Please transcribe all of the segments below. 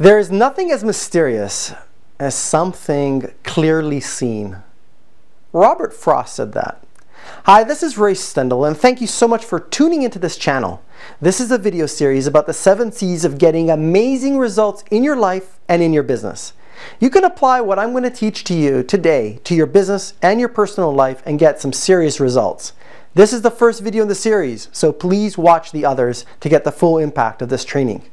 There is nothing as mysterious as something clearly seen. Robert Frost said that. Hi, this is Stendall, and thank you so much for tuning into this channel. This is a video series about the 7 C's of getting amazing results in your life and in your business. You can apply what I'm going to teach to you today to your business and your personal life and get some serious results. This is the first video in the series, so please watch the others to get the full impact of this training.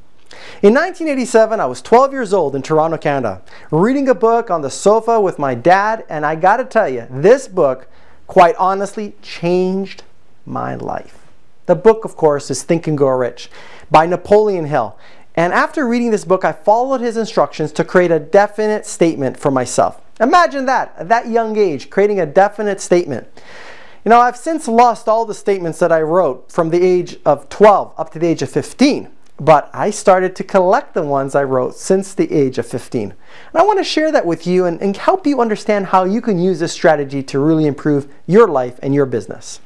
In 1987, I was 12 years old in Toronto, Canada, reading a book on the sofa with my dad, and I gotta tell you, this book, quite honestly, changed my life. The book, of course, is Think and Grow Rich by Napoleon Hill. And after reading this book, I followed his instructions to create a definite statement for myself. Imagine that, at that young age, creating a definite statement. You know, I've since lost all the statements that I wrote from the age of 12 up to the age of 15. But I started to collect the ones I wrote since the age of 15. And I want to share that with you and help you understand how you can use this strategy to really improve your life and your business.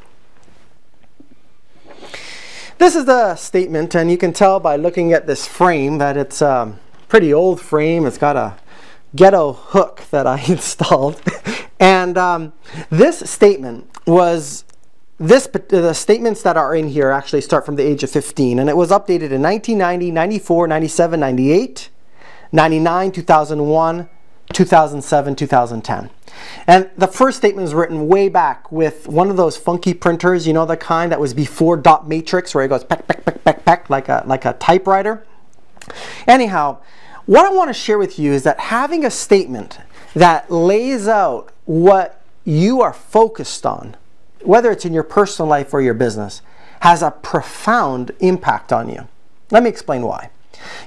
This is the statement, and you can tell by looking at this frame that it's a pretty old frame. It's got a ghetto hook that I installed. And this statement was... The statements that are in here actually start from the age of 15, and it was updated in 1990, 94, 97, 98, 99, 2001, 2007, 2010. And the first statement was written way back with one of those funky printers, you know, the kind that was before dot matrix, where it goes peck, peck, peck, peck, peck, like a typewriter. Anyhow, what I want to share with you is that having a statement that lays out what you are focused on, whether it's in your personal life or your business, has a profound impact on you. Let me explain why.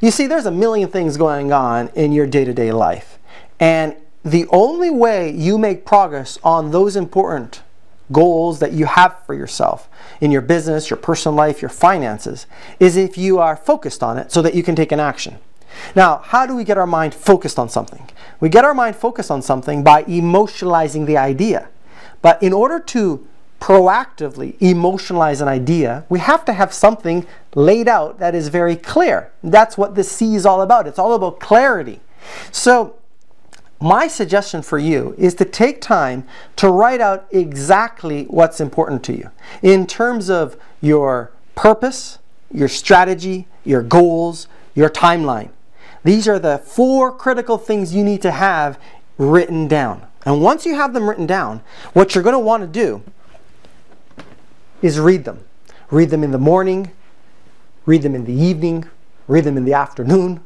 You see, there's a million things going on in your day-to-day life. And the only way you make progress on those important goals that you have for yourself in your business, your personal life, your finances, is if you are focused on it so that you can take an action. Now, how do we get our mind focused on something? We get our mind focused on something by emotionalizing the idea. But in order to proactively emotionalize an idea, we have to have something laid out that is very clear. That's what the C is all about. It's all about clarity. So my suggestion for you is to take time to write out exactly what's important to you in terms of your purpose, your strategy, your goals, your timeline. These are the 4 critical things you need to have written down. And once you have them written down, what you're going to want to do is read them. Read them in the morning, read them in the evening, read them in the afternoon.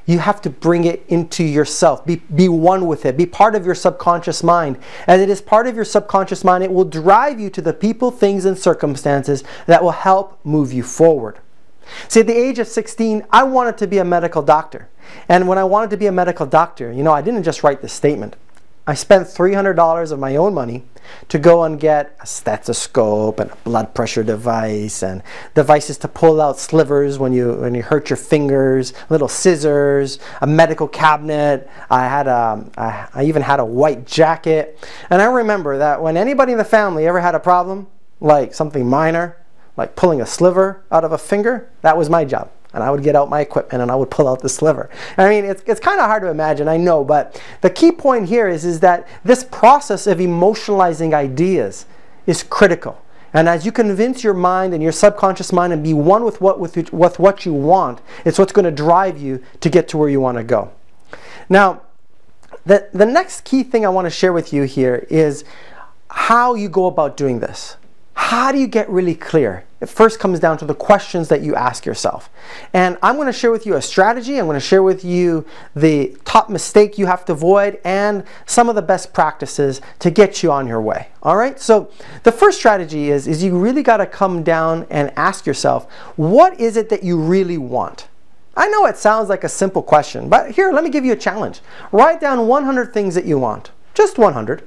You have to bring it into yourself. Be one with it. Be part of your subconscious mind. As it is part of your subconscious mind, it will drive you to the people, things, and circumstances that will help move you forward. See, at the age of 16, I wanted to be a medical doctor. And when I wanted to be a medical doctor, you know, I didn't just write this statement. I spent $300 of my own money to go and get a stethoscope and a blood pressure device and devices to pull out slivers when you hurt your fingers, little scissors, a medical cabinet. I even had a white jacket. And I remember that when anybody in the family ever had a problem, like something minor, like pulling a sliver out of a finger, that was my job. And I would get out my equipment and I would pull out the sliver. I mean, it's kind of hard to imagine, I know, but the key point here is that this process of emotionalizing ideas is critical. And as you convince your mind and your subconscious mind and be one with what you want, it's what's going to drive you to get to where you want to go. Now, the next key thing I want to share with you here is how you go about doing this. How do you get really clear? It first comes down to the questions that you ask yourself. And I'm going to share with you a strategy. I'm going to share with you the top mistake you have to avoid and some of the best practices to get you on your way. All right? So the first strategy is you really got to come down and ask yourself, what is it that you really want? I know it sounds like a simple question, but here, let me give you a challenge. Write down 100 things that you want. Just 100.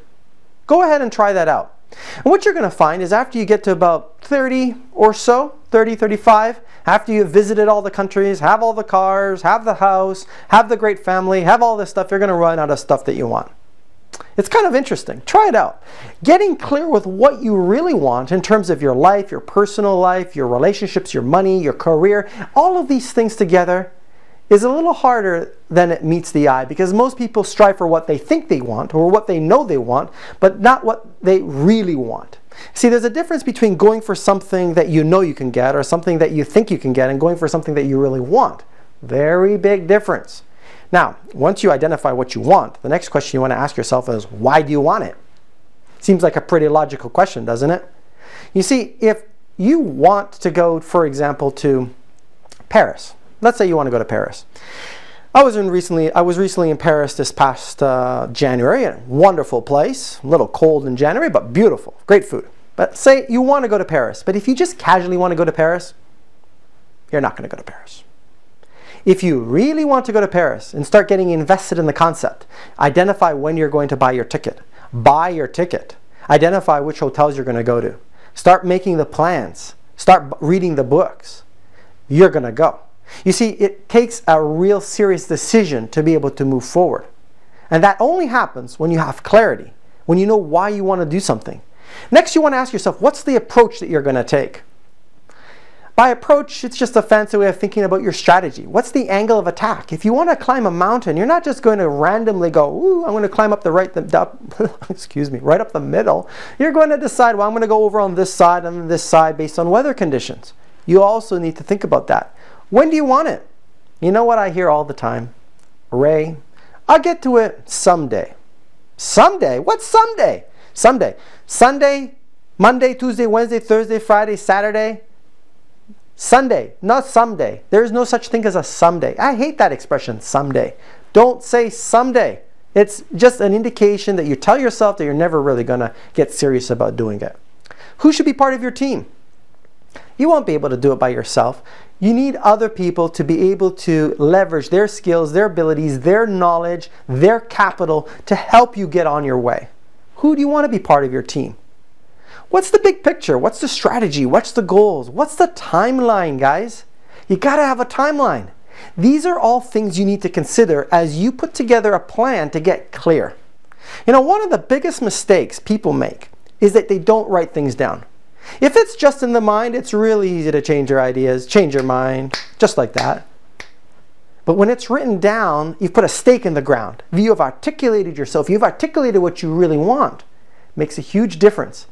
Go ahead and try that out. And what you're going to find is after you get to about 30 or so, 30, 35, after you've visited all the countries, have all the cars, have the house, have the great family, have all this stuff, you're going to run out of stuff that you want. It's kind of interesting. Try it out. Getting clear with what you really want in terms of your life, your personal life, your relationships, your money, your career, all of these things together is a little harder than it meets the eye, because most people strive for what they think they want or what they know they want, but not what they really want. See, there's a difference between going for something that you know you can get or something that you think you can get and going for something that you really want. Very big difference. Now, once you identify what you want, the next question you want to ask yourself is, why do you want it? Seems like a pretty logical question, doesn't it? You see, if you want to go, for example, to Paris. Let's say you want to go to Paris. I was recently in Paris this past January. A wonderful place. A little cold in January, but beautiful. Great food. But say you want to go to Paris. But if you just casually want to go to Paris, you're not going to go to Paris. If you really want to go to Paris and start getting invested in the concept, identify when you're going to buy your ticket. Buy your ticket. Identify which hotels you're going to go to. Start making the plans. Start reading the books. You're going to go. You see, it takes a real serious decision to be able to move forward. And that only happens when you have clarity, when you know why you want to do something. Next, you want to ask yourself, what's the approach that you're going to take? By approach, it's just a fancy way of thinking about your strategy. What's the angle of attack? If you want to climb a mountain, you're not just going to randomly go, ooh, I'm going to climb up excuse me, right up the middle. You're going to decide, well, I'm going to go over on this side and this side based on weather conditions. You also need to think about that. When do you want it? You know what I hear all the time? Ray, I'll get to it someday. Someday? What's someday? Someday. Sunday, Monday, Tuesday, Wednesday, Thursday, Friday, Saturday. Sunday, not someday. There is no such thing as a someday. I hate that expression, someday. Don't say someday. It's just an indication that you tell yourself that you're never really going to get serious about doing it. Who should be part of your team? You won't be able to do it by yourself. You need other people to be able to leverage their skills, their abilities, their knowledge, their capital to help you get on your way. Who do you want to be part of your team? What's the big picture? What's the strategy? What's the goals? What's the timeline, guys? You got to have a timeline. These are all things you need to consider as you put together a plan to get clear. You know, one of the biggest mistakes people make is that they don't write things down. If it's just in the mind, it's really easy to change your ideas, change your mind, just like that. But when it's written down, you've put a stake in the ground. If you have articulated yourself, you've articulated what you really want. It makes a huge difference.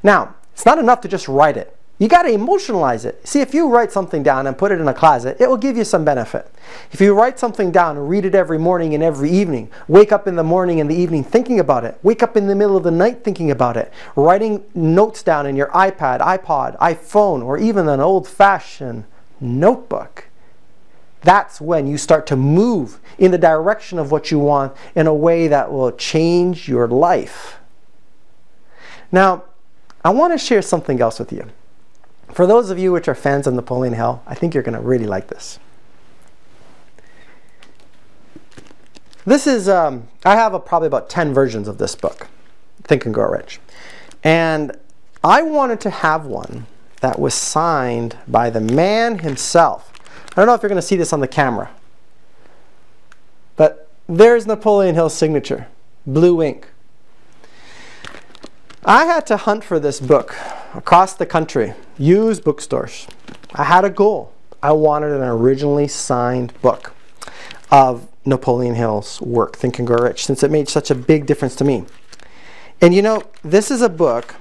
Now, it's not enough to just write it. You got to emotionalize it. See, if you write something down and put it in a closet, it will give you some benefit. If you write something down and read it every morning and every evening, wake up in the morning and the evening thinking about it, wake up in the middle of the night thinking about it, writing notes down in your iPad, iPod, iPhone, or even an old-fashioned notebook, that's when you start to move in the direction of what you want in a way that will change your life. Now, I want to share something else with you. For those of you which are fans of Napoleon Hill, I think you're going to really like this. This is, I have probably about 10 versions of this book, Think and Grow Rich. And I wanted to have one that was signed by the man himself. I don't know if you're going to see this on the camera, but there's Napoleon Hill's signature, blue ink. I had to hunt for this book across the country, used bookstores. I had a goal. I wanted an originally signed book of Napoleon Hill's work, Think and Grow Rich, since it made such a big difference to me. And you know, this is a book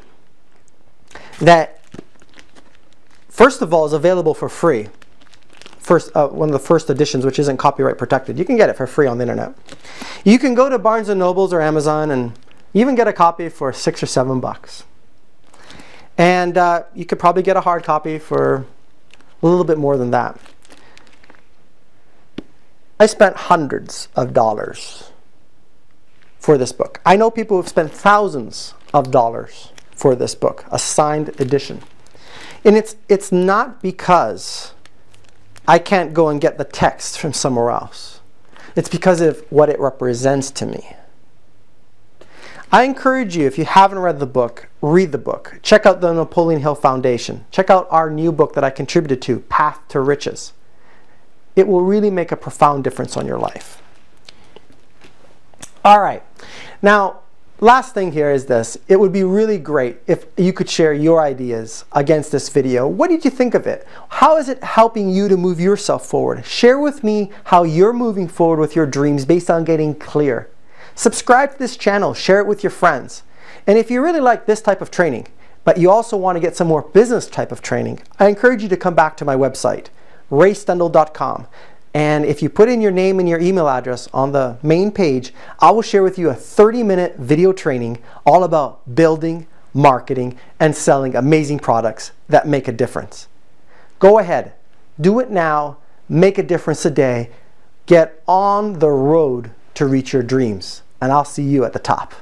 that, first of all, is available for free. One of the first editions, which isn't copyright protected. You can get it for free on the internet. You can go to Barnes & Nobles or Amazon and even get a copy for $6 or $7. And you could probably get a hard copy for a little bit more than that. I spent hundreds of dollars for this book. I know people who have spent thousands of dollars for this book, a signed edition. And it's not because I can't go and get the text from somewhere else. It's because of what it represents to me. I encourage you, if you haven't read the book, read the book. Check out the Napoleon Hill Foundation. Check out our new book that I contributed to, Path to Riches. It will really make a profound difference on your life. All right. Now, last thing here is this. It would be really great if you could share your ideas against this video. What did you think of it? How is it helping you to move yourself forward? Share with me how you're moving forward with your dreams based on getting clear. Subscribe to this channel, share it with your friends. And if you really like this type of training, but you also want to get some more business type of training, I encourage you to come back to my website, raystendall.com. And if you put in your name and your email address on the main page, I will share with you a 30-minute video training all about building, marketing, and selling amazing products that make a difference. Go ahead, do it now, make a difference today, get on the road to reach your dreams, and I'll see you at the top.